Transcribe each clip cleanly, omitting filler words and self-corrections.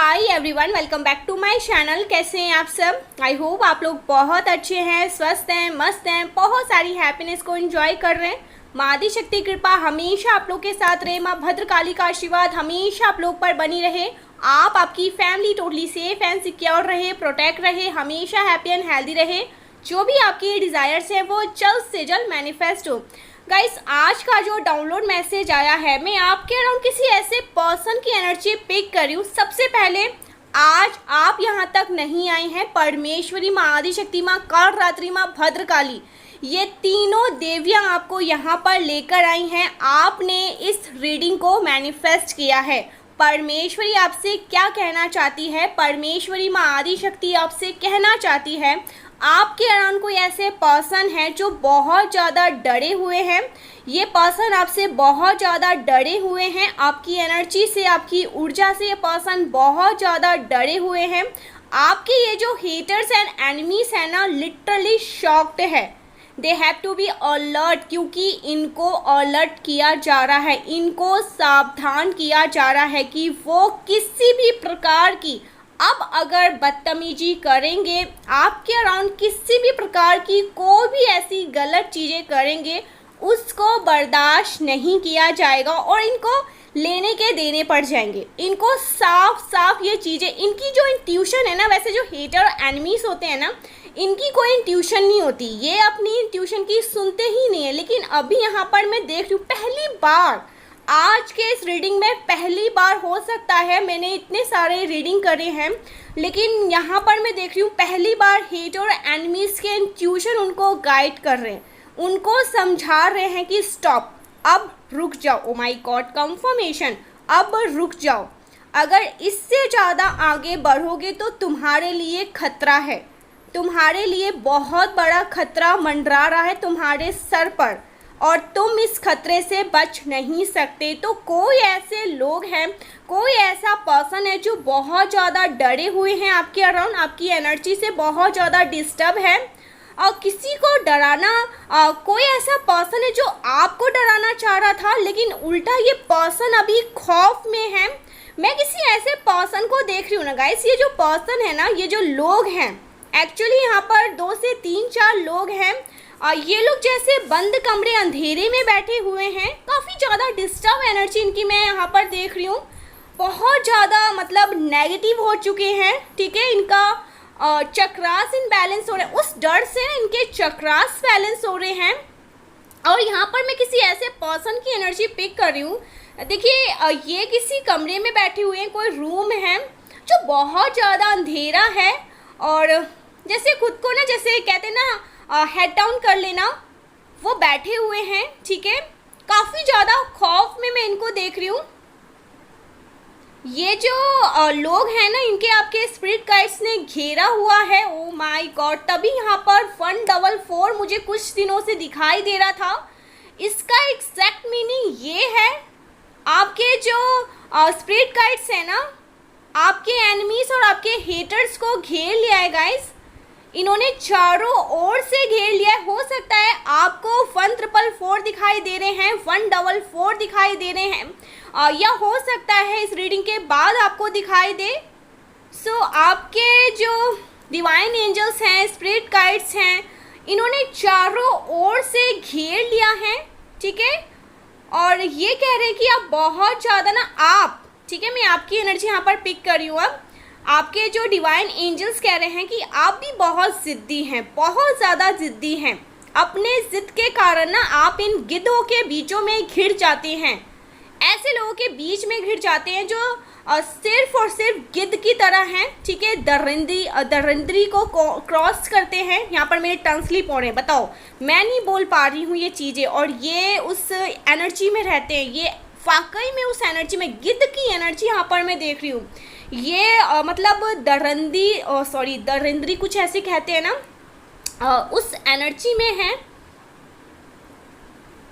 Hi everyone, welcome back to my channel. कैसे हैं आप सब? आई होप आप लोग बहुत अच्छे हैं, स्वस्थ हैं, मस्त हैं, बहुत सारी हैप्पीनेस को एंजॉय कर रहे हैं। माँ आदि शक्ति कृपा हमेशा आप लोग के साथ रहे। माँ भद्रकाली का आशीर्वाद हमेशा आप लोग पर बनी रहे। आप, आपकी family totally safe and secure रहे, प्रोटेक्ट रहे, हमेशा हैप्पी एंड हेल्दी रहे। जो भी आपके डिज़ायर्स हैं वो जल्द से जल्द मैनिफेस्ट हो। गाइस, आज का जो डाउनलोड मैसेज आया है, मैं आपके अराउंड किसी ऐसे पर्सन की एनर्जी पिक कर रही हूँ। सबसे पहले, आज आप यहाँ तक नहीं आई हैं, परमेश्वरी माँ, आदि शक्ति माँ, कालरात्रि माँ, भद्रकाली, ये तीनों देवियाँ आपको यहाँ पर लेकर आई हैं। आपने इस रीडिंग को मैनिफेस्ट किया है। परमेश्वरी आपसे क्या कहना चाहती है? परमेश्वरी माँ आदि शक्ति आपसे कहना चाहती है, आपके अराउंड कोई ऐसे पर्सन है जो बहुत ज़्यादा डरे हुए हैं। ये पर्सन आपसे बहुत ज़्यादा डरे हुए हैं, आपकी एनर्जी से, आपकी ऊर्जा से ये पर्सन बहुत ज़्यादा डरे हुए हैं। आपके ये जो हेटर्स एंड एनिमीज हैं ना, लिटरली शॉक्ड है। They have to be alert, क्योंकि इनको अलर्ट किया जा रहा है, इनको सावधान किया जा रहा है कि वो किसी भी प्रकार की अब अगर बदतमीजी करेंगे, आपके अराउंड किसी भी प्रकार की कोई भी ऐसी गलत चीज़ें करेंगे, उसको बर्दाश्त नहीं किया जाएगा और इनको लेने के देने पड़ जाएंगे। इनको साफ साफ ये चीज़ें, इनकी जो इंट्यूशन है ना, वैसे जो हेटर और एनिमीज होते हैं ना, इनकी कोई इंट्यूशन नहीं होती, ये अपनी इंट्यूशन की सुनते ही नहीं है। लेकिन अभी यहाँ पर मैं देख रही हूँ, पहली बार आज के इस रीडिंग में, पहली बार हो सकता है, मैंने इतने सारे रीडिंग करे हैं, लेकिन यहाँ पर मैं देख रही हूँ पहली बार हेट और एनिमीज के इंट्यूशन उनको गाइड कर रहे हैं, उनको समझा रहे हैं कि स्टॉप, अब रुक जाओ। ओ माय गॉड, कंफर्मेशन, अब रुक जाओ। अगर इससे ज़्यादा आगे बढ़ोगे तो तुम्हारे लिए खतरा है, तुम्हारे लिए बहुत बड़ा खतरा मंडरा रहा है तुम्हारे सर पर, और तुम इस खतरे से बच नहीं सकते। तो कोई ऐसे लोग हैं, कोई ऐसा पर्सन है जो बहुत ज़्यादा डरे हुए हैं आपके अराउंड, आपकी एनर्जी से बहुत ज़्यादा डिस्टर्ब है। और किसी को डराना, कोई ऐसा पर्सन है जो आपको डराना चाह रहा था, लेकिन उल्टा ये पर्सन अभी खौफ में है। मैं किसी ऐसे पर्सन को देख रही हूँ ना गाइस, ये जो पर्सन है ना, ये जो लोग हैं, एक्चुअली यहाँ पर 2 से 3-4 लोग हैं। ये लोग जैसे बंद कमरे अंधेरे में बैठे हुए हैं, काफ़ी ज़्यादा डिस्टर्ब एनर्जी इनकी मैं यहाँ पर देख रही हूँ, बहुत ज़्यादा मतलब नेगेटिव हो चुके हैं। ठीक है, इनका चक्रास इनबैलेंस हो रहे हैं, उस डर से इनके चक्रास बैलेंस हो रहे हैं। और यहाँ पर मैं किसी ऐसे पर्सन की एनर्जी पिक कर रही हूँ। देखिए, ये किसी कमरे में बैठे हुए हैं, कोई रूम है जो बहुत ज़्यादा अंधेरा है, और जैसे खुद को ना, जैसे कहते हैं ना, हेड डाउन कर लेना, वो बैठे हुए हैं। ठीक है, काफ़ी ज़्यादा खौफ में मैं इनको देख रही हूँ। ये जो लोग हैं ना, इनके आपके स्पिरिट गाइड्स ने घेरा हुआ है। ओ माय गॉड, तभी यहाँ पर 144 मुझे कुछ दिनों से दिखाई दे रहा था। इसका एग्जैक्ट मीनिंग ये है, आपके जो स्पिरिट गाइड्स हैं ना, आपके एनिमीज और आपके हेटर्स को घेर लिया है गाइस। इन्होंने चारों ओर से घेर लिया है। हो सकता है आपको 1444 दिखाई दे रहे हैं, 144 दिखाई दे रहे हैं, या हो सकता है इस रीडिंग के बाद आपको दिखाई दे। सो आपके जो डिवाइन एंजल्स हैं, स्पिरिट गाइड्स हैं, इन्होंने चारों ओर से घेर लिया है। ठीक है, और ये कह रहे हैं कि आप बहुत ज़्यादा ना, आप, ठीक है, मैं आपकी एनर्जी यहाँ पर पिक कर रही हूँ। अब आपके जो डिवाइन एंजल्स कह रहे हैं कि आप भी बहुत ज़िद्दी हैं, बहुत ज़्यादा ज़िद्दी हैं। अपने ज़िद के कारण ना आप इन गिद्धों के बीचों में घिर जाते हैं, ऐसे लोगों के बीच में घिर जाते हैं जो सिर्फ और सिर्फ गिद्ध की तरह हैं। ठीक है, दरिंद्री को क्रॉस करते हैं। यहाँ पर मेरे टंग स्लिप हो रहे हैं, बताओ, मैं नहीं बोल पा रही हूँ ये चीज़ें, और ये उस एनर्जी में रहते हैं, ये वाकई में उस एनर्जी में, गिद्ध की एनर्जी यहाँ पर मैं देख रही हूँ। ये मतलब दरिंद्री कुछ ऐसे कहते हैं ना, उस एनर्जी में है।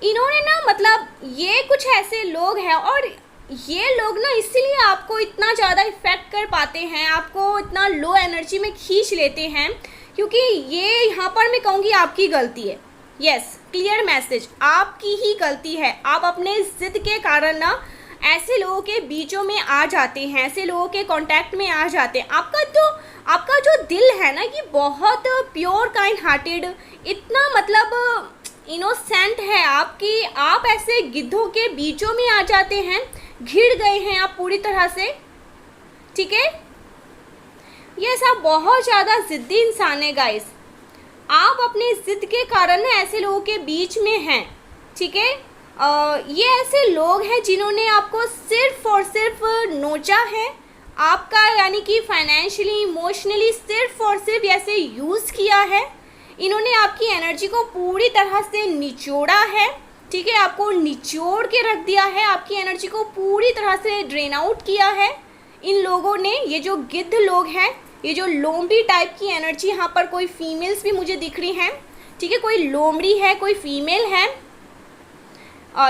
इन्होंने ना, मतलब ये कुछ ऐसे लोग हैं, और ये लोग ना इसीलिए आपको इतना ज़्यादा इफ़ेक्ट कर पाते हैं, आपको इतना लो एनर्जी में खींच लेते हैं, क्योंकि ये यहाँ पर मैं कहूँगी आपकी गलती है। यस, क्लियर मैसेज, आपकी ही गलती है। आप अपने ज़िद के कारण ना ऐसे लोगों के बीचों में आ जाते हैं, ऐसे लोगों के कांटेक्ट में आ जाते हैं। आपका जो दिल है ना, ये बहुत प्योर काइंड हार्टेड, इतना मतलब इनोसेंट है आपकी, आप ऐसे गिद्धों के बीचों में आ जाते हैं, घिर गए हैं आप पूरी तरह से, ठीक है। ये सब बहुत ज़्यादा ज़िद्दी इंसान है गाइस। आप अपने ज़िद के कारण ना ऐसे लोगों के बीच में हैं, ठीक है। ये ऐसे लोग हैं जिन्होंने आपको सिर्फ और सिर्फ नोचा है, आपका यानी कि फाइनेंशियली इमोशनली सिर्फ और सिर्फ ऐसे यूज़ किया है। इन्होंने आपकी एनर्जी को पूरी तरह से निचोड़ा है, ठीक है, आपको निचोड़ के रख दिया है, आपकी एनर्जी को पूरी तरह से ड्रेन आउट किया है इन लोगों ने। ये जो गिद्ध लोग हैं, ये जो लोमड़ी टाइप की एनर्जी, यहाँ पर कोई फीमेल्स भी मुझे दिख रही हैं, ठीक है, कोई लोमड़ी है, कोई फीमेल है,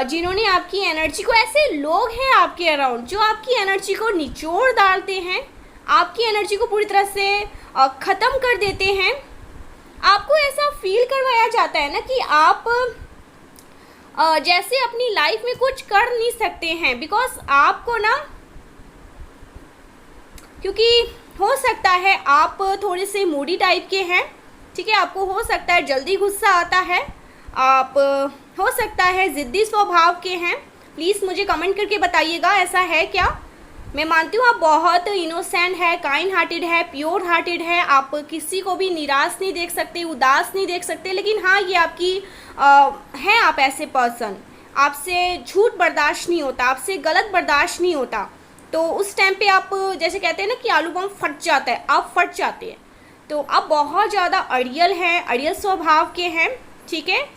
जिन्होंने आपकी एनर्जी को, ऐसे लोग हैं आपके अराउंड जो आपकी एनर्जी को निचोड़ डालते हैं, आपकी एनर्जी को पूरी तरह से ख़त्म कर देते हैं। आपको ऐसा फील करवाया जाता है ना कि आप जैसे अपनी लाइफ में कुछ कर नहीं सकते हैं, बिकॉज आपको ना, क्योंकि हो सकता है आप थोड़े से मूडी टाइप के हैं, ठीक है, आपको हो सकता है जल्दी गुस्सा आता है, आप हो सकता है ज़िद्दी स्वभाव के हैं। प्लीज़ मुझे कमेंट करके बताइएगा ऐसा है क्या। मैं मानती हूँ आप बहुत इनोसेंट है, काइंड हार्टेड है, प्योर हार्टेड है, आप किसी को भी निराश नहीं देख सकते, उदास नहीं देख सकते, लेकिन हाँ ये आपकी हैं आप ऐसे पर्सन, आपसे झूठ बर्दाश्त नहीं होता, आपसे गलत बर्दाश्त नहीं होता। तो उस टाइम पे आप जैसे कहते हैं ना कि आलू बम फट जाता है, आप फट जाते हैं। तो आप बहुत ज़्यादा अड़ियल हैं, अड़ियल स्वभाव के हैं, ठीक है,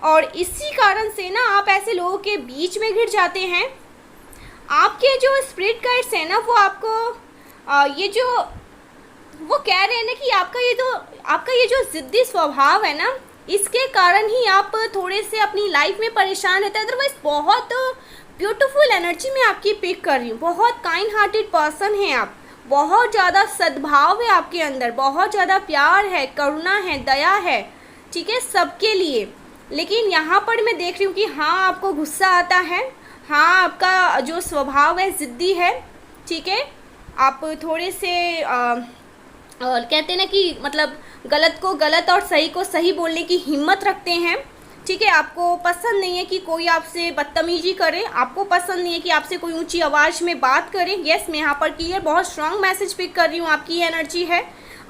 और इसी कारण से ना आप ऐसे लोगों के बीच में घिर जाते हैं। आपके जो स्पिरिट गाइड्स हैं ना, वो आपको ये जो वो कह रहे हैं ना कि आपका ये जो ज़िद्दी स्वभाव है ना, इसके कारण ही आप थोड़े से अपनी लाइफ में परेशान रहते हैं। अदरवाइज बहुत ब्यूटीफुल एनर्जी में आपकी पिक कर रही हूँ, बहुत काइंड हार्टेड पर्सन हैं आप, बहुत ज़्यादा सद्भाव है आपके अंदर, बहुत ज़्यादा प्यार है, करुणा है, दया है, ठीक है, सबके लिए। लेकिन यहाँ पर मैं देख रही हूँ कि हाँ आपको गुस्सा आता है, हाँ आपका जो स्वभाव है ज़िद्दी है, ठीक है, आप थोड़े से कहते हैं ना कि मतलब गलत को गलत और सही को सही बोलने की हिम्मत रखते हैं, ठीक है। आपको पसंद नहीं है कि कोई आपसे बदतमीजी करे, आपको पसंद नहीं है कि आपसे कोई ऊंची आवाज़ में बात करे। यस, मैं यहाँ पर क्लियर बहुत स्ट्रांग मैसेज पिक कर रही हूँ, आपकी एनर्जी है,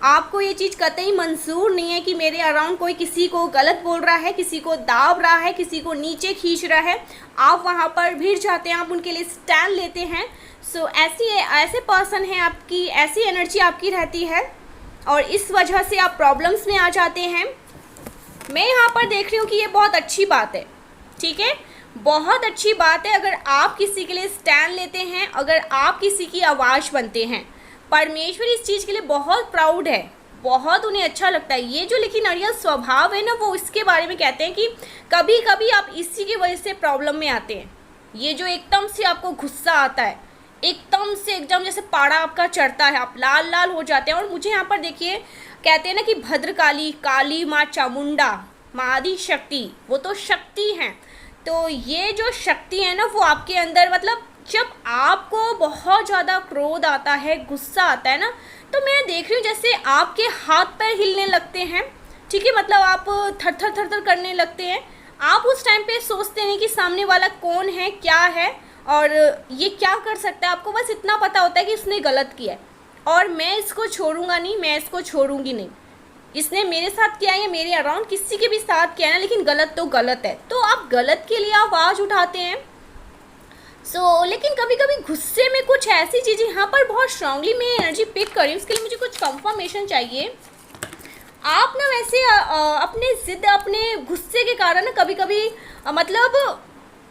आपको ये चीज़ कतई मंजूर नहीं है कि मेरे अराउंड कोई किसी को गलत बोल रहा है, किसी को दाब रहा है, किसी को नीचे खींच रहा है। आप वहाँ पर भिड़ जाते हैं, आप उनके लिए स्टैंड लेते हैं। सो ऐसे पर्सन हैं, आपकी ऐसी एनर्जी आपकी रहती है और इस वजह से आप प्रॉब्लम्स में आ जाते हैं। मैं यहाँ पर देख रही हूँ कि ये बहुत अच्छी बात है, ठीक है, बहुत अच्छी बात है अगर आप किसी के लिए स्टैंड लेते हैं, अगर आप किसी की आवाज़ बनते हैं। परमेश्वर इस चीज़ के लिए बहुत प्राउड है, बहुत उन्हें अच्छा लगता है। ये जो लेकिन अड़ियल स्वभाव है ना, वो इसके बारे में कहते हैं कि कभी कभी आप इसी की वजह से प्रॉब्लम में आते हैं। ये जो एकदम से आपको गुस्सा आता है, एकदम से एकदम जैसे पाड़ा आपका चढ़ता है, आप लाल लाल हो जाते हैं। और मुझे यहाँ पर देखिए कहते हैं ना कि भद्रकाली, काली माँ चामुंडा, माँ आदि शक्ति, वो तो शक्ति हैं। तो ये जो शक्ति है ना, वो आपके अंदर, मतलब जब आपको बहुत ज़्यादा क्रोध आता है, गुस्सा आता है ना, तो मैं देख रही हूँ जैसे आपके हाथ पैर हिलने लगते हैं, ठीक है, मतलब आप थर थर थर थर करने लगते हैं। आप उस टाइम पे सोचते नहीं कि सामने वाला कौन है, क्या है और ये क्या कर सकता है। आपको बस इतना पता होता है कि इसने गलत किया है और मैं इसको छोड़ूंगा नहीं, मैं इसको छोड़ूंगी नहीं। इसने मेरे साथ किया है या मेरे अराउंड किसी के भी साथ किया है ना, लेकिन गलत तो गलत है। तो आप गलत के लिए आवाज़ उठाते हैं। लेकिन कभी कभी गुस्से में कुछ ऐसी चीज़ें, यहाँ पर बहुत स्ट्रांगली मैं एनर्जी पिक कर रही हूँ, उसके लिए मुझे कुछ कंफर्मेशन चाहिए। आप ना वैसे अपने ज़िद, अपने गुस्से के कारण ना कभी कभी मतलब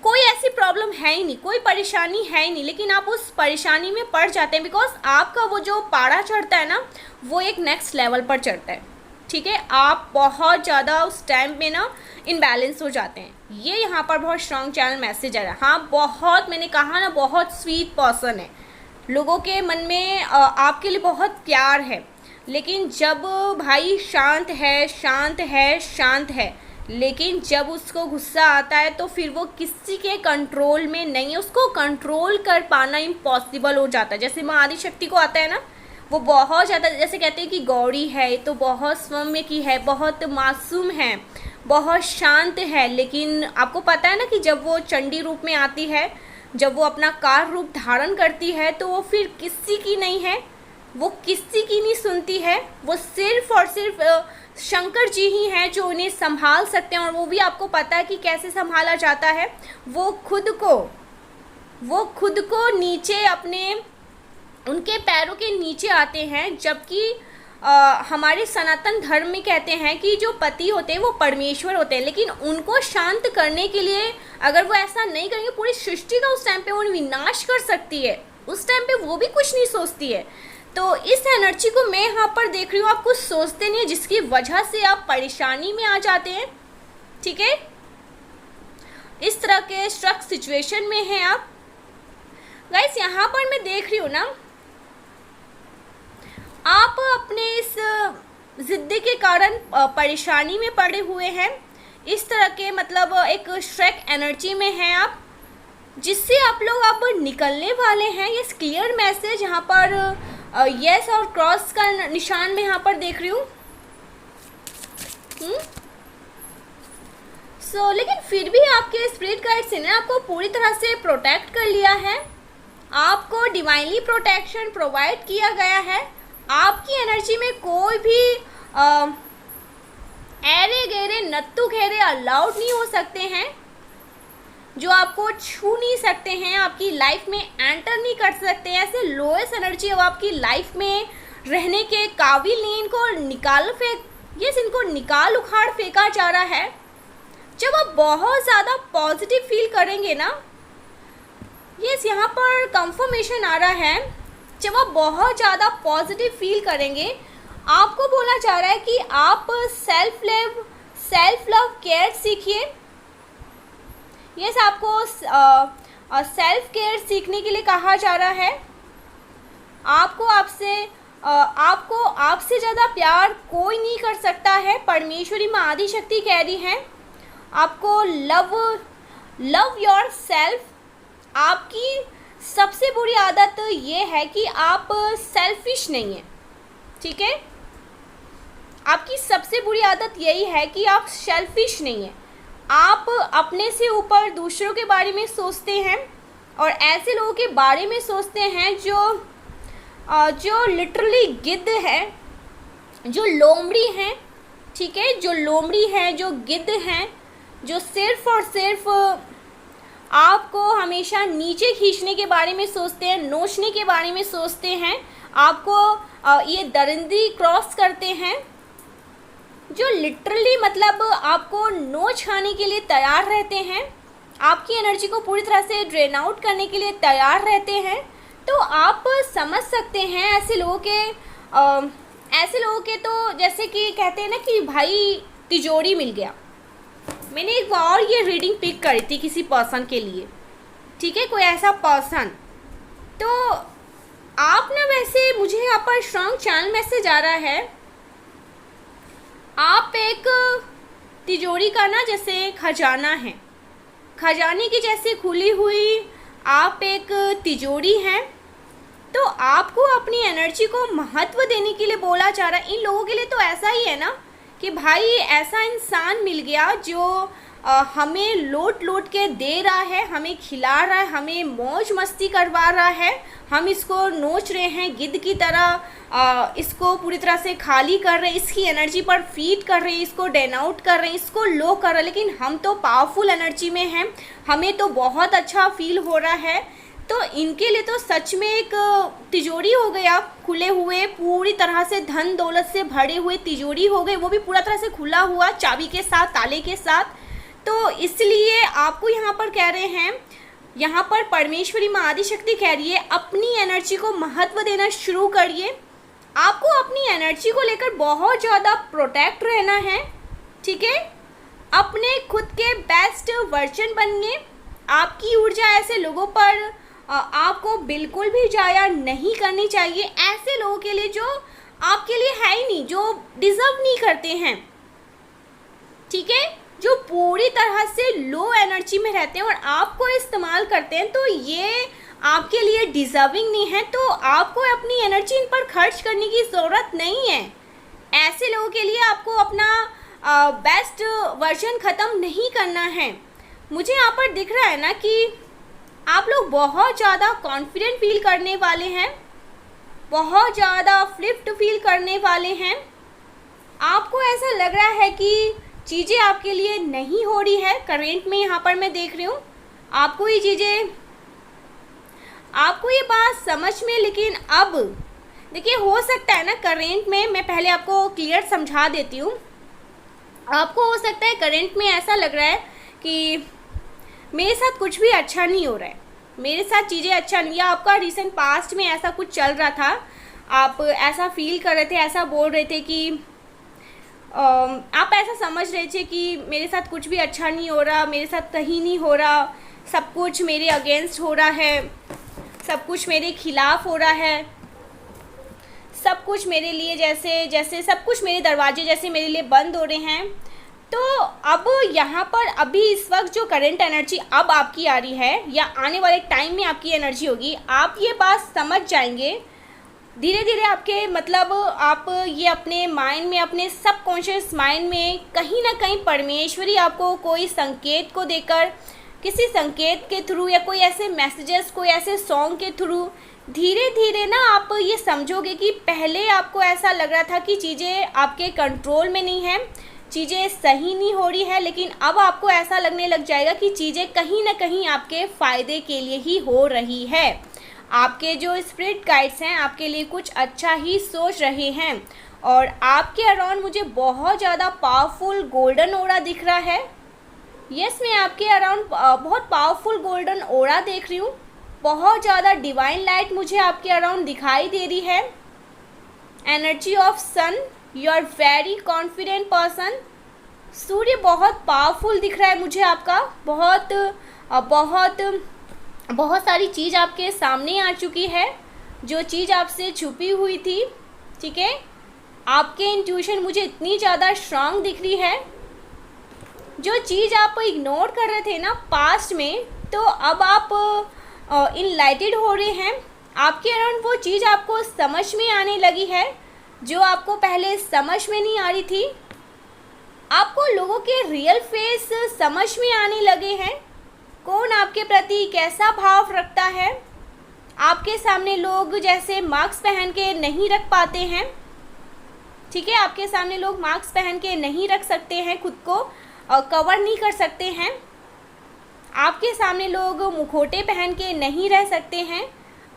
कोई ऐसी प्रॉब्लम है ही नहीं, कोई परेशानी है ही नहीं, लेकिन आप उस परेशानी में पड़ जाते हैं बिकॉज आपका वो जो पारा चढ़ता है ना, वो एक नेक्स्ट लेवल पर चढ़ता है, ठीक है। आप बहुत ज़्यादा उस टाइम में ना इनबैलेंस हो जाते हैं। ये यहाँ पर बहुत स्ट्रॉन्ग चैनल मैसेज आ रहा है। हाँ, बहुत, मैंने कहा ना, बहुत स्वीट पर्सन है, लोगों के मन में आपके लिए बहुत प्यार है। लेकिन जब भाई शांत है, शांत है, शांत है, लेकिन जब उसको गुस्सा आता है तो फिर वो किसी के कंट्रोल में नहीं है, उसको कंट्रोल कर पाना इम्पॉसिबल हो जाता है। जैसे माँ आदिशक्ति को आता है ना, वो बहुत ज़्यादा, जैसे कहते हैं कि गौरी है तो बहुत सौम्य की है, बहुत मासूम है, बहुत शांत है, लेकिन आपको पता है ना कि जब वो चंडी रूप में आती है, जब वो अपना कार रूप धारण करती है तो वो फिर किसी की नहीं है, वो किसी की नहीं सुनती है। वो सिर्फ और सिर्फ शंकर जी ही हैं जो उन्हें संभाल सकते हैं, और वो भी आपको पता है कि कैसे संभाला जाता है। वो खुद को नीचे अपने उनके पैरों के नीचे आते हैं, जबकि हमारे सनातन धर्म में कहते हैं कि जो पति होते हैं वो परमेश्वर होते हैं, लेकिन उनको शांत करने के लिए अगर वो ऐसा नहीं करेंगे, पूरी सृष्टि का उस टाइम पे वो विनाश कर सकती है। उस टाइम पे वो भी कुछ नहीं सोचती है। तो इस एनर्जी को मैं यहाँ पर देख रही हूँ, आप कुछ सोचते नहीं है, जिसकी वजह से आप परेशानी में आ जाते हैं। ठीक है, इस तरह के स्ट्रक सिचुएशन में हैं आप। गाइस यहाँ पर मैं देख रही हूँ ना, आप अपने इस जिद्दी के कारण परेशानी में पड़े हुए हैं। इस तरह के मतलब एक स्ट्रक एनर्जी में हैं आप, जिससे आप लोग अब निकलने वाले हैं। ये क्लियर मैसेज यहाँ पर यस और क्रॉस का निशान में यहाँ पर देख रही हूँ। लेकिन फिर भी आपके स्पिरिट गाइड्स ने आपको पूरी तरह से प्रोटेक्ट कर लिया है। आपको डिवाइनली प्रोटेक्शन प्रोवाइड किया गया है। आपकी एनर्जी में कोई भी ऐरे गहरे नत्थु घेरे अलाउड नहीं हो सकते हैं, जो आपको छू नहीं सकते हैं, आपकी लाइफ में एंटर नहीं कर सकते हैं। ऐसे लोएस्ट एनर्जी अब आपकी लाइफ में रहने के काबिल नहीं। इनको इनको निकाल उखाड़ फेंका जा रहा है। जब आप बहुत ज़्यादा पॉजिटिव फील करेंगे ना, यहाँ पर कंफर्मेशन आ रहा है, जब आप बहुत ज़्यादा पॉजिटिव फील करेंगे, आपको बोला जा रहा है कि आप सेल्फ लव केयर सीखिए। यस, आपको सेल्फ केयर सीखने के लिए कहा जा रहा है। आपको आपसे ज़्यादा प्यार कोई नहीं कर सकता है। परमेश्वरी माँ आदिशक्ति कह रही हैं आपको लव योर सेल्फ। आपकी सबसे बुरी आदत ये है कि आप सेल्फिश नहीं हैं। ठीक है, आपकी सबसे बुरी आदत यही है कि आप सेल्फिश नहीं हैं। आप अपने से ऊपर दूसरों के बारे में सोचते हैं, और ऐसे लोगों के बारे में सोचते हैं जो लिटरली गिद्ध है, जो लोमड़ी हैं। ठीक है, जो लोमड़ी हैं, जो गिद्ध हैं, जो सिर्फ और सिर्फ आपको हमेशा नीचे खींचने के बारे में सोचते हैं, नोचने के बारे में सोचते हैं, आपको ये दरिंदी क्रॉस करते हैं, जो लिटरली मतलब आपको नोच खाने के लिए तैयार रहते हैं, आपकी एनर्जी को पूरी तरह से ड्रेन आउट करने के लिए तैयार रहते हैं। तो आप समझ सकते हैं ऐसे लोगों के तो जैसे कि कहते हैं ना कि भाई तिजोरी मिल गया। मैंने एक बार ये रीडिंग पिक करी थी किसी पर्सन के लिए। ठीक है, कोई ऐसा पर्सन। तो आप ना, वैसे मुझे यहाँ पर स्ट्रॉन्ग चैनल मैसेज आ रहा है, आप एक तिजोरी का ना जैसे खजाना है, खजाने की जैसे खुली हुई आप एक तिजोरी हैं। तो आपको अपनी एनर्जी को महत्व देने के लिए बोला जा रहा है। इन लोगों के लिए तो ऐसा ही है ना कि भाई ऐसा इंसान मिल गया जो हमें लोट के दे रहा है, हमें खिला रहा है, हमें मौज मस्ती करवा रहा है, हम इसको नोच रहे हैं गिद्ध की तरह, इसको पूरी तरह से खाली कर रहे हैं, इसकी एनर्जी पर फीड कर रहे हैं, इसको डेन आउट कर रहे हैं, इसको लो कर रहे हैं। लेकिन हम तो पावरफुल एनर्जी में हैं, हमें तो बहुत अच्छा फील हो रहा है। तो इनके लिए तो सच में एक तिजोरी हो गया, खुले हुए, पूरी तरह से धन दौलत से भरे हुए तिजोरी हो गए, वो भी पूरा तरह से खुला हुआ, चाबी के साथ, ताले के साथ। तो इसलिए आपको यहाँ पर कह रहे हैं, यहाँ पर परमेश्वरी माँ आदिशक्ति कह रही है अपनी एनर्जी को महत्व देना शुरू करिए। आपको अपनी एनर्जी को लेकर बहुत ज़्यादा प्रोटेक्ट रहना है। ठीक है, अपने खुद के बेस्ट वर्जन बनिए। आपकी ऊर्जा ऐसे लोगों पर आपको बिल्कुल भी जाया नहीं करनी चाहिए, ऐसे लोगों के लिए जो आपके लिए है ही नहीं, जो डिज़र्व नहीं करते हैं। ठीक है, जो पूरी तरह से लो एनर्जी में रहते हैं और आपको इस्तेमाल करते हैं, तो ये आपके लिए डिज़र्विंग नहीं है, तो आपको अपनी एनर्जी इन पर खर्च करने की ज़रूरत नहीं है। ऐसे लोगों के लिए आपको अपना बेस्ट वर्जन ख़त्म नहीं करना है। मुझे यहाँ पर दिख रहा है ना कि आप लोग बहुत ज़्यादा कॉन्फिडेंट फील करने वाले हैं, बहुत ज़्यादा फ्लिप्ड फील करने वाले हैं। आपको ऐसा लग रहा है कि चीज़ें आपके लिए नहीं हो रही है करेंट में। यहाँ पर मैं देख रही हूँ आपको ये चीज़ें, आपको ये बात समझ में, लेकिन अब देखिए हो सकता है ना करेंट में, मैं पहले आपको क्लियर समझा देती हूँ। आपको हो सकता है करेंट में ऐसा लग रहा है कि मेरे साथ कुछ भी अच्छा नहीं हो रहा है, मेरे साथ चीज़ें अच्छा नहीं, या आपका रिसेंट पास्ट में ऐसा कुछ चल रहा था, आप ऐसा फील कर रहे थे, ऐसा बोल रहे थे कि आप ऐसा समझ रहे थे कि मेरे साथ कुछ भी अच्छा नहीं हो रहा, मेरे साथ कहीं नहीं हो रहा, सब कुछ मेरे अगेंस्ट हो रहा है, सब कुछ मेरे खिलाफ हो रहा है, सब कुछ मेरे लिए जैसे सब कुछ मेरे दरवाजे जैसे मेरे लिए बंद हो रहे हैं। तो अब यहाँ पर अभी इस वक्त जो करंट एनर्जी अब आपकी आ रही है या आने वाले टाइम में आपकी एनर्जी होगी, आप ये बात समझ जाएंगे धीरे धीरे आपके, मतलब आप ये अपने माइंड में, अपने सबकॉन्शियस माइंड में कहीं ना कहीं परमेश्वरी आपको कोई संकेत को देकर, किसी संकेत के थ्रू या कोई ऐसे मैसेजेस, कोई ऐसे सॉन्ग के थ्रू धीरे धीरे ना आप ये समझोगे कि पहले आपको ऐसा लग रहा था कि चीज़ें आपके कंट्रोल में नहीं हैं, चीज़ें सही नहीं हो रही है, लेकिन अब आपको ऐसा लगने लग जाएगा कि चीज़ें कहीं ना कहीं आपके फ़ायदे के लिए ही हो रही है। आपके जो स्पिरिट गाइड्स हैं आपके लिए कुछ अच्छा ही सोच रहे हैं। और आपके अराउंड मुझे बहुत ज़्यादा पावरफुल गोल्डन ओरा दिख रहा है। यस, मैं आपके अराउंड बहुत पावरफुल गोल्डन ओरा देख रही हूँ। बहुत ज़्यादा डिवाइन लाइट मुझे आपके अराउंड दिखाई दे रही है। Energy of sun, you are very confident person. सूर्य बहुत पावरफुल दिख रहा है मुझे आपका, बहुत सारी चीज़ आपके सामने आ चुकी है, जो चीज़ आपसे छुपी हुई थी, ठीक है। आपके इंट्यूशन मुझे इतनी ज़्यादा स्ट्रांग दिख रही है, जो चीज़ आप इग्नोर कर रहे थे ना पास्ट में, तो अब आप इनलाइटेड हो रहे हैं। आपके अराउंड वो चीज़ आपको समझ में आने लगी है जो आपको पहले समझ में नहीं आ रही थी। आपको लोगों के रियल फेस समझ में आने लगे हैं, कौन आपके प्रति कैसा भाव रखता है। आपके सामने लोग जैसे मास्क पहन के नहीं रख पाते हैं, ठीक है, आपके सामने लोग मास्क पहन के नहीं रख सकते हैं, खुद को कवर नहीं कर सकते हैं। आपके सामने लोग मुखौटे पहन के नहीं रह सकते हैं।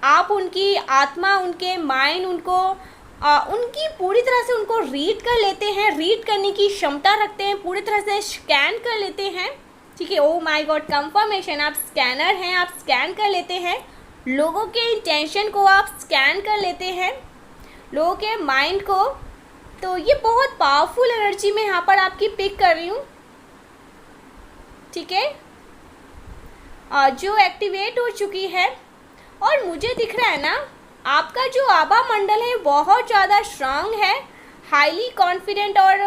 आप उनकी आत्मा, उनके माइंड, उनकी पूरी तरह से उनको रीड कर लेते हैं, रीड करने की क्षमता रखते हैं, पूरी तरह से स्कैन कर लेते हैं, ठीक है। ओ माय गॉड, कंफर्मेशन, आप स्कैनर हैं, आप स्कैन कर लेते हैं, लोगों के इंटेंशन को आप स्कैन कर लेते हैं, लोगों के माइंड को। तो ये बहुत पावरफुल एनर्जी मैं यहाँ पर आपकी पिक कर रही हूँ, ठीक है, जो एक्टिवेट हो चुकी है। और मुझे दिख रहा है ना आपका जो आभा मंडल है बहुत ज़्यादा स्ट्रांग है, हाईली कॉन्फिडेंट और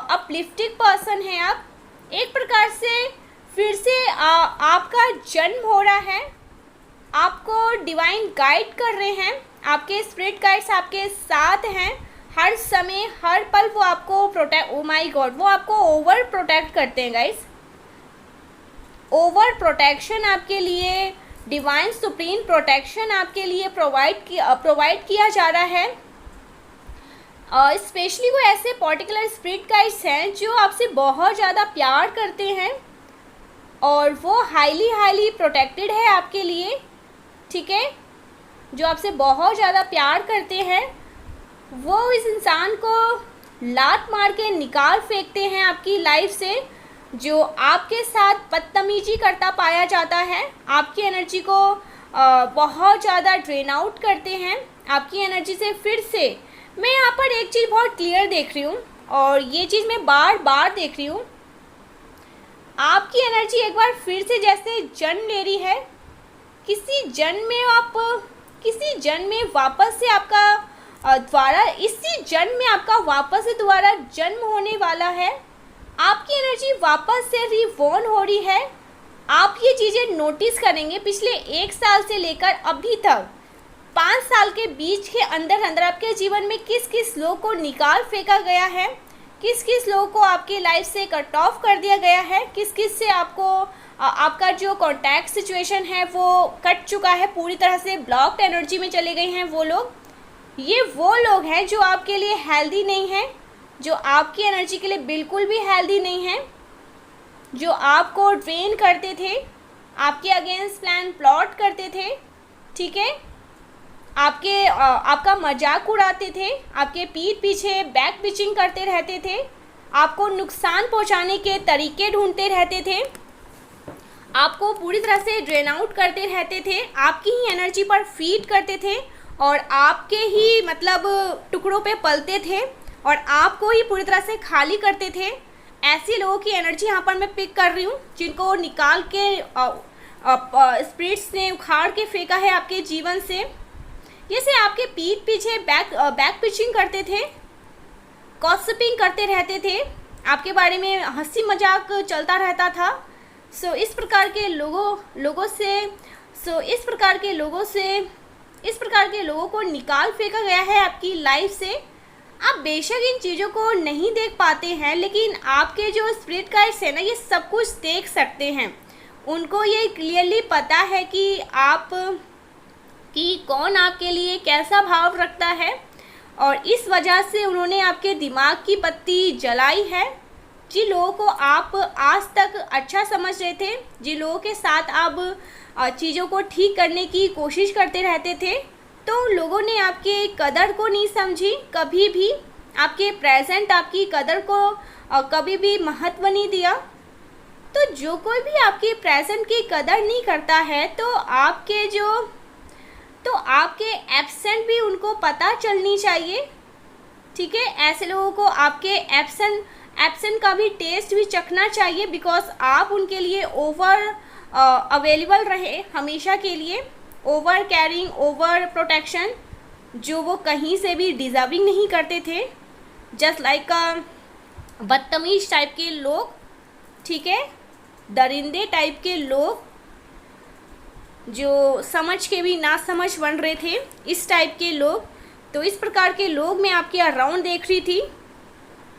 अपलिफ्टिंग पर्सन है आप। एक प्रकार से फिर से आपका जन्म हो रहा है, आपको डिवाइन गाइड कर रहे हैं, आपके स्पिरिट गाइड्स आपके साथ हैं हर समय, हर पल। वो आपको प्रोटेक्ट, ओ माय गॉड, वो आपको ओवर प्रोटेक्ट करते हैं गाइस। ओवर प्रोटेक्शन आपके लिए, डिवाइन सुप्रीम प्रोटेक्शन आपके लिए प्रोवाइड किया जा रहा है। स्पेशली वो ऐसे पर्टिकुलर स्पिरिट गाइड्स हैं जो आपसे बहुत ज़्यादा प्यार करते हैं और वो हाईली प्रोटेक्टेड है आपके लिए, ठीक है। जो आपसे बहुत ज़्यादा प्यार करते हैं वो इस इंसान को लात मार के निकाल फेंकते हैं आपकी लाइफ से, जो आपके साथ बदतमीजी करता पाया जाता है, आपकी एनर्जी को बहुत ज़्यादा ड्रेन आउट करते हैं आपकी एनर्जी से। फिर से मैं यहाँ पर एक चीज़ बहुत क्लियर देख रही हूँ और ये चीज़ मैं बार बार देख रही हूँ, आपकी एनर्जी एक बार फिर से जैसे जन्म ले रही है। किसी जन्म में वापस से आपका द्वारा, इसी जन्म में आपका वापस से दोबारा जन्म होने वाला है। आपकी एनर्जी वापस से रिवॉर्न हो रही है। आप ये चीज़ें नोटिस करेंगे पिछले 1 साल से लेकर अभी तक 5 साल के बीच के अंदर अंदर आपके जीवन में किस किस लोग को निकाल फेंका गया है, किस किस लोग को आपकी लाइफ से कट ऑफ कर दिया गया है, किस किस से आपको आपका जो कॉन्टैक्ट सिचुएशन है वो कट चुका है, पूरी तरह से ब्लॉक्ड एनर्जी में चले गए हैं वो लोग। ये वो लोग हैं जो आपके लिए हेल्दी नहीं हैं, जो आपकी एनर्जी के लिए बिल्कुल भी हेल्दी नहीं है, जो आपको ड्रेन करते थे, आपके अगेंस्ट प्लान प्लॉट करते थे, ठीक है, आपका मजाक उड़ाते थे, आपके पीठ पीछे बैक पिचिंग करते रहते थे, आपको नुकसान पहुंचाने के तरीके ढूंढते रहते थे, आपको पूरी तरह से ड्रेन आउट करते रहते थे, आपकी ही एनर्जी पर फीड करते थे और आपके ही मतलब टुकड़ों पे पलते थे और आपको ही पूरी तरह से खाली करते थे। ऐसे लोगों की एनर्जी यहाँ पर मैं पिक कर रही हूँ जिनको निकाल के स्पिरिट्स ने उखाड़ के फेंका है आपके जीवन से। जैसे आपके पीठ पीछे बैक पिचिंग करते थे, गॉसिपिंग करते रहते थे, आपके बारे में हंसी मजाक चलता रहता था। इस प्रकार के लोगों को निकाल फेंका गया है आपकी लाइफ से। आप बेशक इन चीज़ों को नहीं देख पाते हैं, लेकिन आपके जो स्पिरिट गाइड्स है ना, ये सब कुछ देख सकते हैं। उनको ये क्लियरली पता है कि कौन आपके लिए कैसा भाव रखता है और इस वजह से उन्होंने आपके दिमाग की बत्ती जलाई है। जिन लोगों को आप आज तक अच्छा समझ रहे थे, जिन लोगों के साथ आप चीज़ों को ठीक करने की कोशिश करते रहते थे, तो उन लोगों ने आपके कदर को नहीं समझी, कभी भी आपके प्रेजेंट आपकी कदर को कभी भी महत्व नहीं दिया। तो जो कोई भी आपके प्रेजेंट की कदर नहीं करता है, तो आपके एब्सेंट भी उनको पता चलनी चाहिए, ठीक है। ऐसे लोगों को आपके एब्सेंट का भी टेस्ट भी चखना चाहिए, बिकॉज आप उनके लिए ओवर अवेलेबल रहे हमेशा के लिए, ओवर कैरिंग, ओवर प्रोटेक्शन, जो वो कहीं से भी डिजर्विंग नहीं करते थे। जस्ट लाइक बदतमीज टाइप के लोग, ठीक है, दरिंदे टाइप के लोग जो समझ के भी ना समझ बन रहे थे, इस टाइप के लोग। तो इस प्रकार के लोग मैं आपके अराउंड देख रही थी।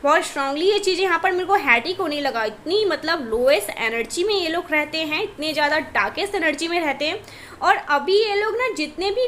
बहुत स्ट्रांगली ये चीज़ें यहाँ पर मेरे को हैटिक होने लगा। इतनी मतलब लोएस्ट एनर्जी में ये लोग रहते हैं, इतने ज़्यादा डार्केस्ट एनर्जी में रहते हैं। और अभी ये लोग ना, जितने भी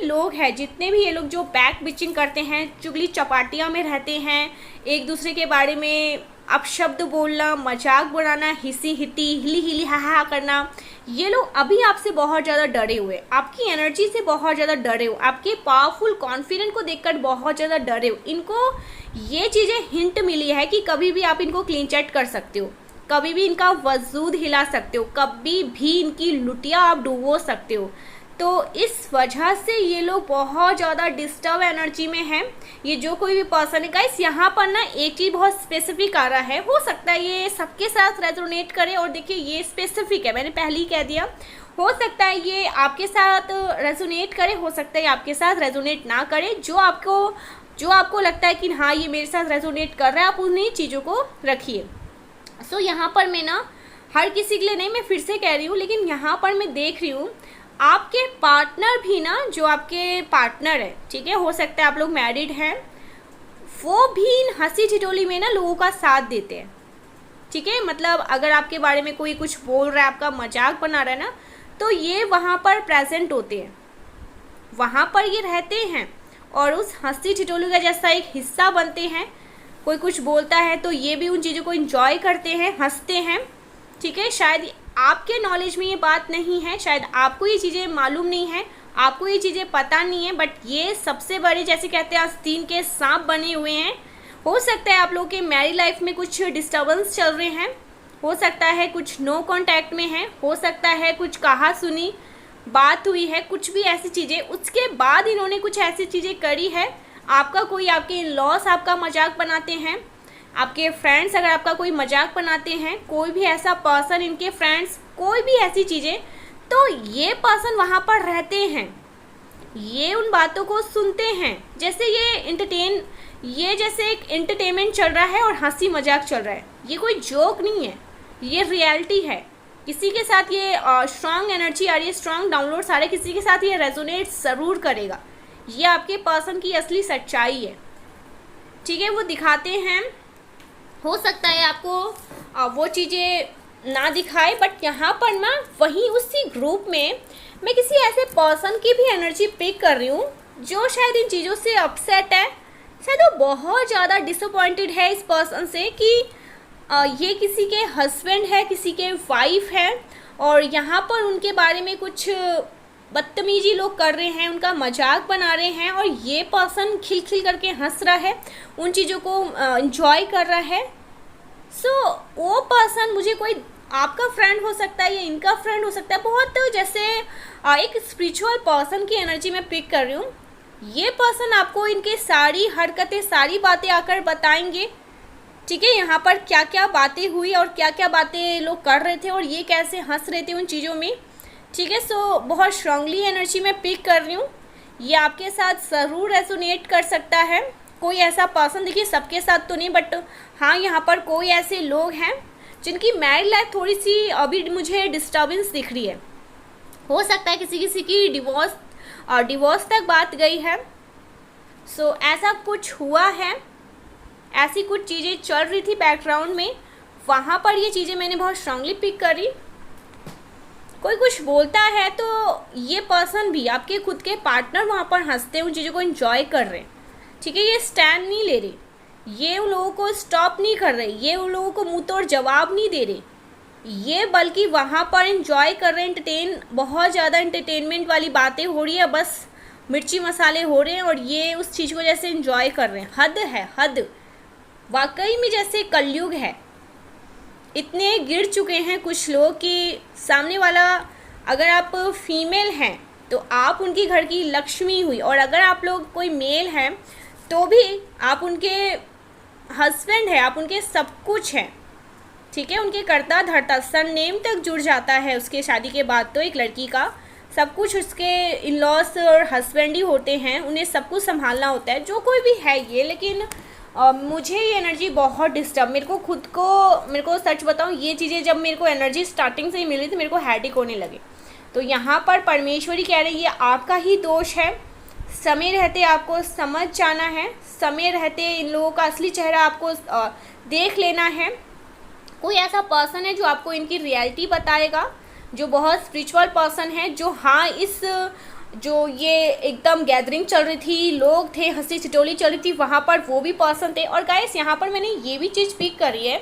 ये लोग जो बैक बिचिंग करते हैं, चुगली चपाटियाँ में रहते हैं, एक दूसरे के बारे में अपशब्द बोलना, मजाक बनाना, हिली हा करना, ये लोग अभी आपसे बहुत ज़्यादा डरे हुए, आपकी एनर्जी से बहुत ज़्यादा डरे हुए, आपके पावरफुल कॉन्फिडेंट को देखकर बहुत ज़्यादा डरे हुए। इनको ये चीज़ें हिंट मिली है कि कभी भी आप इनको क्लीन चिट कर सकते हो, कभी भी इनका वजूद हिला सकते हो, कभी भी इनकी लुटिया आप डुबो सकते हो। तो इस वजह से ये लोग बहुत ज़्यादा डिस्टर्ब एनर्जी में हैं। ये जो कोई भी पर्सन है गाइस, यहाँ पर ना एक चीज़ बहुत स्पेसिफिक आ रहा है, हो सकता है ये सबके साथ रेजोनेट करे। और देखिए ये स्पेसिफिक है, मैंने पहले ही कह दिया, हो सकता है ये आपके साथ रेजोनेट करे, हो सकता है आपके साथ रेजोनेट ना करे। जो आपको लगता है कि हाँ ये मेरे साथ रेजोनेट कर रहा है, आप उन्हीं चीज़ों को रखिए। यहाँ पर मैं ना हर किसी के लिए नहीं, मैं फिर से कह रही हूँ, लेकिन यहाँ पर मैं देख रही हूँ आपके पार्टनर भी ना, जो आपके पार्टनर है, ठीक है, हो सकता है आप लोग मैरिड हैं, वो भी इन हंसी ठिठोली में ना लोगों का साथ देते हैं, ठीक है। मतलब अगर आपके बारे में कोई कुछ बोल रहा है, आपका मजाक बना रहा है ना, तो ये वहाँ पर प्रेजेंट होते हैं, वहाँ पर ये रहते हैं और उस हंसी ठिठोली का जैसा एक हिस्सा बनते हैं। कोई कुछ बोलता है तो ये भी उन चीज़ों को एंजॉय करते हैं, हंसते हैं, ठीक है। शायद आपके नॉलेज में ये बात नहीं है, शायद आपको ये चीज़ें मालूम नहीं है, आपको ये चीज़ें पता नहीं है, बट ये सबसे बड़े, जैसे कहते हैं, आस्तीन के सांप बने हुए हैं। हो सकता है आप लोगों के मैरिड लाइफ में कुछ डिस्टर्बेंस चल रहे हैं, हो सकता है कुछ नो कांटेक्ट में है, हो सकता है कुछ कहा सुनी बात हुई है, कुछ भी ऐसी चीज़ें, उसके बाद इन्होंने कुछ ऐसी चीज़ें करी है। आपके इन लॉस आपका मजाक बनाते हैं, आपके फ्रेंड्स अगर आपका कोई मजाक बनाते हैं, कोई भी ऐसा पर्सन, इनके फ्रेंड्स, कोई भी ऐसी चीज़ें, तो ये पर्सन वहाँ पर रहते हैं, ये उन बातों को सुनते हैं जैसे ये जैसे एक एंटरटेनमेंट चल रहा है और हंसी मजाक चल रहा है। ये कोई जोक नहीं है, ये रियलिटी है। किसी के साथ ये स्ट्रांग एनर्जी आ रही है, स्ट्रांग डाउनलोड्स आ रहे, किसी के साथ ये रेजोनेट ज़रूर करेगा। ये आपके पर्सन की असली सच्चाई है, ठीक है। वो दिखाते हैं, हो सकता है आपको वो चीज़ें ना दिखाए, बट यहाँ पर ना वहीं उसी ग्रुप में मैं किसी ऐसे पर्सन की भी एनर्जी पिक कर रही हूँ जो शायद इन चीज़ों से अपसेट है। शायद वो बहुत ज़्यादा डिसअपॉइंटेड है इस पर्सन से कि ये किसी के हस्बैंड है, किसी के वाइफ है, और यहाँ पर उनके बारे में कुछ बदतमीजी लोग कर रहे हैं, उनका मजाक बना रहे हैं, और ये पर्सन खिलखिल करके हंस रहा है, उन चीज़ों को एंजॉय कर रहा है। वो पर्सन मुझे कोई आपका फ्रेंड हो सकता है या इनका फ्रेंड हो सकता है। बहुत जैसे एक स्पिरिचुअल पर्सन की एनर्जी में पिक कर रही हूँ। ये पर्सन आपको इनके सारी हरकतें, सारी बातें आकर बताएंगे, ठीक है। यहाँ पर क्या क्या बातें हुई और क्या क्या बातें लोग कर रहे थे और ये कैसे हंस रहे थे उन चीज़ों में, ठीक है। बहुत स्ट्रांगली एनर्जी में पिक कर रही हूँ। ये आपके साथ ज़रूर रेजोनेट कर सकता है। कोई ऐसा पर्सन, देखिए सबके साथ तो नहीं, बट हाँ यहाँ पर कोई ऐसे लोग हैं जिनकी मैरिड लाइफ थोड़ी सी अभी मुझे डिस्टर्बेंस दिख रही है। हो सकता है किसी की डिवोर्स तक बात गई है। ऐसा कुछ हुआ है, ऐसी कुछ चीज़ें चल रही थी बैकग्राउंड में, वहाँ पर ये चीज़ें मैंने बहुत स्ट्रांगली पिक करी। कोई कुछ बोलता है तो ये पर्सन भी, आपके खुद के पार्टनर वहाँ पर हंसते हैं, उन चीज़ों को एंजॉय कर रहे हैं, ठीक है। ये स्टैंड नहीं ले रहे, ये उन लोगों को स्टॉप नहीं कर रहे, ये उन लोगों को मुंह तोड़ जवाब नहीं दे रहे, ये बल्कि वहाँ पर एंजॉय कर रहे हैं। बहुत ज़्यादा एंटरटेनमेंट वाली बातें हो रही है, बस मिर्ची मसाले हो रहे हैं और ये उस चीज़ को जैसे एंजॉय कर रहे हैं। हद है, हद। वाकई में जैसे कलयुग है। इतने गिर चुके हैं कुछ लोग कि सामने वाला, अगर आप फीमेल हैं तो आप उनकी घर की लक्ष्मी हुई, और अगर आप लोग कोई मेल हैं तो भी आप उनके हस्बैंड हैं, आप उनके सब कुछ हैं, ठीक है। उनके करता धरता सरनेम तक जुड़ जाता है उसके शादी के बाद। तो एक लड़की का सब कुछ उसके इन लॉस और हस्बैंड ही होते हैं, उन्हें सब कुछ संभालना होता है, जो कोई भी है ये। लेकिन मुझे ये एनर्जी बहुत डिस्टर्ब, मेरे को सच बताऊँ, ये चीज़ें जब मेरे को एनर्जी स्टार्टिंग से ही मिली थी, मेरे को हेडेक होने लगे। तो यहाँ पर परमेश्वरी कह रही है ये आपका ही दोष है। समय रहते आपको समझ जाना है, समय रहते इन लोगों का असली चेहरा आपको देख लेना है। कोई ऐसा पर्सन है जो आपको इनकी रियलिटी बताएगा, जो बहुत स्पिरिचुअल पर्सन है, जो हाँ जो ये एकदम गैदरिंग चल रही थी, लोग थे, हंसी ठिठोली चल रही थी, वहाँ पर वो भी पर्सन थे। और गाइस यहाँ पर मैंने ये भी चीज़ पिक करी है,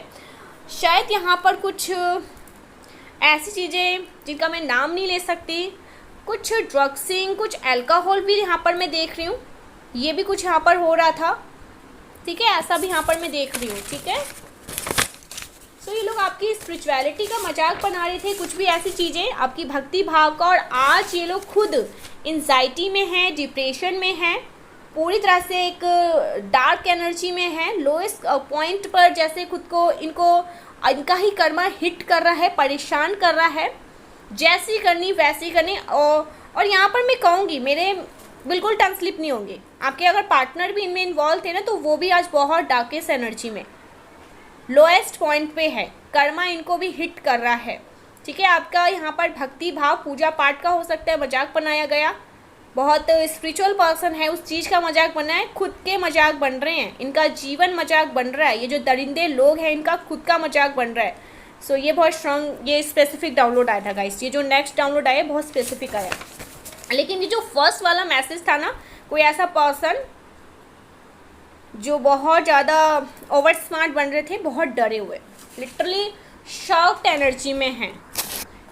शायद यहाँ पर कुछ ऐसी चीज़ें जिनका मैं नाम नहीं ले सकती, कुछ ड्रग्सिंग, कुछ अल्कोहल भी यहाँ पर मैं देख रही हूँ। ये भी कुछ यहाँ पर हो रहा था, ठीक है, ऐसा भी यहाँ पर मैं देख रही हूँ, ठीक है। ये लोग आपकी स्पिरिचुअलिटी का मजाक बना रहे थे, कुछ भी ऐसी चीज़ें, आपकी भक्ति भाव का। और आज ये लोग खुद एंजाइटी में हैं, डिप्रेशन में हैं, पूरी तरह से एक डार्क एनर्जी में है, लोएस्ट पॉइंट पर, जैसे खुद को इनका ही कर्मा हिट कर रहा है, परेशान कर रहा है, जैसी करनी वैसी करनी। और यहाँ पर मैं कहूँगी मेरे बिल्कुल टंग स्लिप नहीं होंगे। आपके अगर पार्टनर भी इनमें इन्वॉल्व थे ना, तो वो भी आज बहुत डार्केस्ट एनर्जी में, लोएस्ट पॉइंट पे है, कर्मा इनको भी हिट कर रहा है, ठीक है। आपका यहाँ पर भक्ति भाव, पूजा पाठ का हो सकता है मजाक बनाया गया, बहुत स्पिरिचुअल पर्सन है, उस चीज़ का मजाक बना है, खुद के मजाक बन रहे हैं, इनका जीवन मजाक बन रहा है। ये जो दरिंदे लोग हैं इनका खुद का मजाक बन रहा है। ये बहुत स्ट्रांग, ये स्पेसिफिक डाउनलोड आया था गाइस। ये जो नेक्स्ट डाउनलोड आया बहुत स्पेसिफिक आया, लेकिन ये जो फर्स्ट वाला मैसेज था ना, कोई ऐसा पर्सन जो बहुत ज़्यादा ओवर स्मार्ट बन रहे थे, बहुत डरे हुए, लिटरली शॉक्ड एनर्जी में हैं,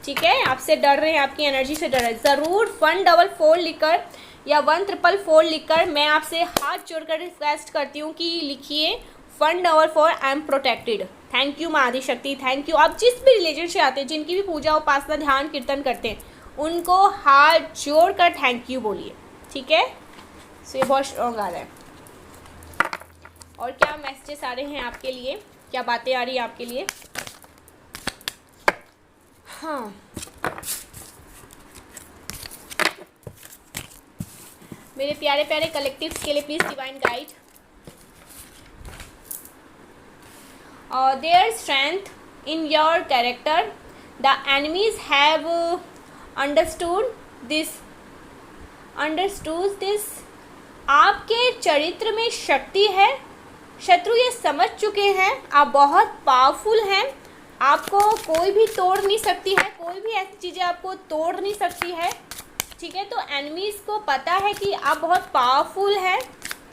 ठीक है, आपसे डर रहे हैं, आपकी एनर्जी से डर रहे हैं। ज़रूर 144 लिखकर या 1444 लिखकर मैं आपसे हाथ जोड़कर रिक्वेस्ट करती हूँ कि लिखिए 144 I am protected. Thank you माँ आदिशक्ति, थैंक यू। आप जिस भी रिलीजन से आते हैं, जिनकी भी पूजा उपासना ध्यान कीर्तन करते हैं, उनको हाथ जोड़कर थैंक यू बोलिए, ठीक है। ये बहुत स्ट्रॉन्ग आ रहा है। और क्या मैसेजेस आ रहे हैं आपके लिए, क्या बातें आ रही हैं आपके लिए? हाँ, मेरे प्यारे प्यारे कलेक्टिव्स के लिए please divine guide. Their strength in your character, the enemies have understood this. आपके चरित्र में शक्ति है, शत्रु ये समझ चुके हैं, आप बहुत पावरफुल हैं, आपको कोई भी तोड़ नहीं सकती है, कोई भी ऐसी चीज़ें आपको तोड़ नहीं सकती है। ठीक है, तो एनिमीज़ को पता है कि आप बहुत पावरफुल हैं।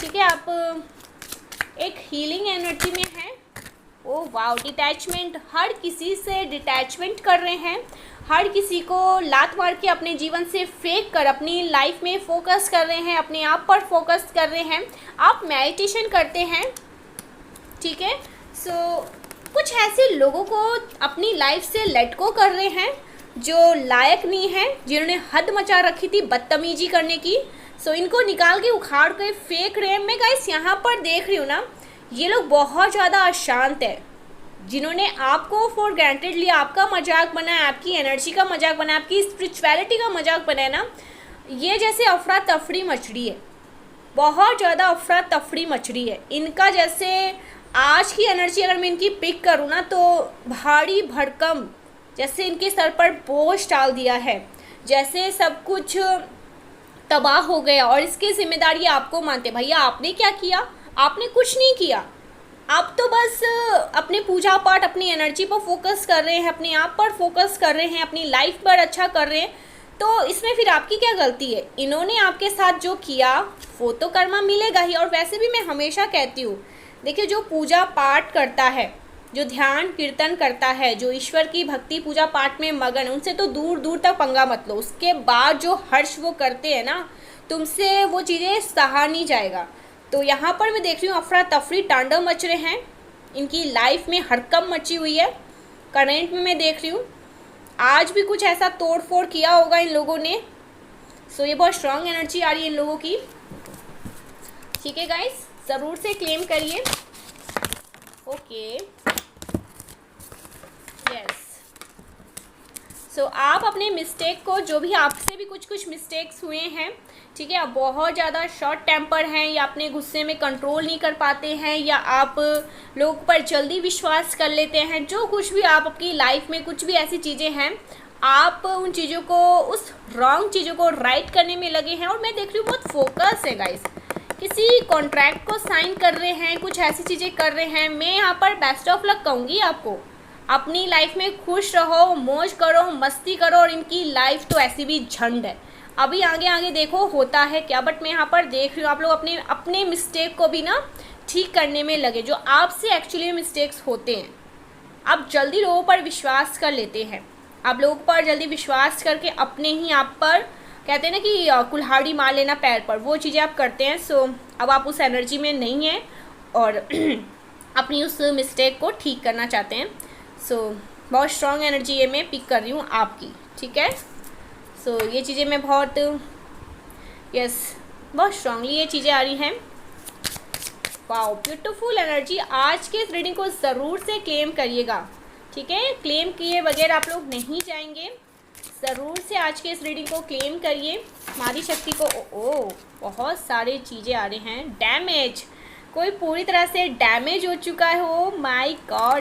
ठीक है, आप एक हीलिंग एनर्जी में हैं। ओ वाओ, डिटैचमेंट, हर किसी से डिटैचमेंट कर रहे हैं, हर किसी को लात मार के अपने जीवन से फेंक कर अपनी लाइफ में फोकस कर रहे हैं, अपने आप पर फोकस कर रहे हैं। आप मेडिटेशन करते हैं। ठीक है, सो कुछ ऐसे लोगों को अपनी लाइफ से लेट गो कर रहे हैं जो लायक नहीं है, जिन्होंने हद मचा रखी थी बदतमीजी करने की। सो इनको निकाल के उखाड़ के फेंक रहे हैं। मैं गाइस यहाँ पर देख रही हूँ ना, ये लोग बहुत ज़्यादा अशांत है, जिन्होंने आपको फॉर ग्रांटेड लिया, आपका मजाक बनाया, आपकी एनर्जी का मजाक बनाया, आपकी स्पिरिचुअलिटी का मजाक बनाया ना, ये जैसे अफरा तफरी मच रही है, बहुत ज़्यादा अफरा तफरी मच रही है। इनका जैसे आज की एनर्जी अगर मैं इनकी पिक करूँ ना, तो भारी भरकम, जैसे इनके सर पर बोझ डाल दिया है, जैसे सब कुछ तबाह हो गया और इसकी जिम्मेदारी आपको मानते। भैया आपने क्या किया? आपने कुछ नहीं किया। आप तो बस अपने पूजा पाठ, अपनी एनर्जी पर फोकस कर रहे हैं, अपने आप पर फोकस कर रहे हैं, अपनी लाइफ पर अच्छा कर रहे हैं। तो इसमें फिर आपकी क्या गलती है? इन्होंने आपके साथ जो किया वो तो कर्मा मिलेगा ही। और वैसे भी मैं हमेशा कहती हूँ, देखिए, जो पूजा पाठ करता है, जो ध्यान कीर्तन करता है, जो ईश्वर की भक्ति पूजा पाठ में मगन, उनसे तो दूर दूर तक पंगा मत लो। उसके बाद जो हर्ष वो करते हैं ना, तुमसे वो चीज़ें सहा नहीं जाएगा। तो यहाँ पर मैं देख रही हूँ अफरा तफरी तांडव मच रहे हैं, इनकी लाइफ में हड़कंप मची हुई है। करेंट में मैं देख रही हूँ आज भी कुछ ऐसा तोड़ फोड़ किया होगा इन लोगों ने। सो ये बहुत स्ट्रांग एनर्जी आ रही है इन लोगों की। ठीक है गाइस, ज़रूर से क्लेम करिए। Okay, yes. सो आप अपने मिस्टेक को, जो भी आपसे भी कुछ मिस्टेक्स हुए हैं, ठीक है, आप बहुत ज़्यादा शॉर्ट टेम्पर हैं, या अपने गुस्से में कंट्रोल नहीं कर पाते हैं, या आप लोगों पर जल्दी विश्वास कर लेते हैं, जो कुछ भी आप अपनी लाइफ में कुछ भी ऐसी चीज़ें हैं, आप उन चीज़ों को, उस रॉन्ग चीज़ों को राइट करने में लगे हैं। और मैं देख रही हूँ बहुत फोकस है गाइस, किसी कॉन्ट्रैक्ट को साइन कर रहे हैं, कुछ ऐसी चीज़ें कर रहे हैं। मैं यहाँ पर बेस्ट ऑफ लक कहूँगी आपको। अपनी लाइफ में खुश रहो, मौज करो, मस्ती करो। और इनकी लाइफ तो ऐसी भी झंड है, अभी आगे आगे देखो होता है क्या। बट मैं यहाँ पर देख रही हूँ आप लोग अपने मिस्टेक को भी ना ठीक करने में लगे, जो आपसे एक्चुअली मिस्टेक्स होते हैं। आप जल्दी लोगों पर विश्वास कर लेते हैं, आप लोगों पर जल्दी विश्वास करके अपने ही आप पर, कहते हैं ना कि कुल्हाड़ी मार लेना पैर पर, वो चीज़ें आप करते हैं। सो अब आप उस एनर्जी में नहीं हैं और अपनी उस मिस्टेक को ठीक करना चाहते हैं। सो बहुत स्ट्रॉन्ग एनर्जी ये मैं पिक कर रही हूँ आपकी। ठीक है, सो ये चीज़ें मैं बहुत, बहुत स्ट्रांगली ये चीज़ें आ रही हैं। Wow, beautiful energy. आज के इस रीडिंग को ज़रूर से क्लेम करिएगा। ठीक है, क्लेम किए बगैर आप लोग नहीं जाएंगे। ज़रूर से आज के इस रीडिंग को क्लेम करिए। मादी शक्ति को बहुत सारे चीज़ें आ रहे हैं। डैमेज, कोई पूरी तरह से डैमेज हो चुका है। Oh my God,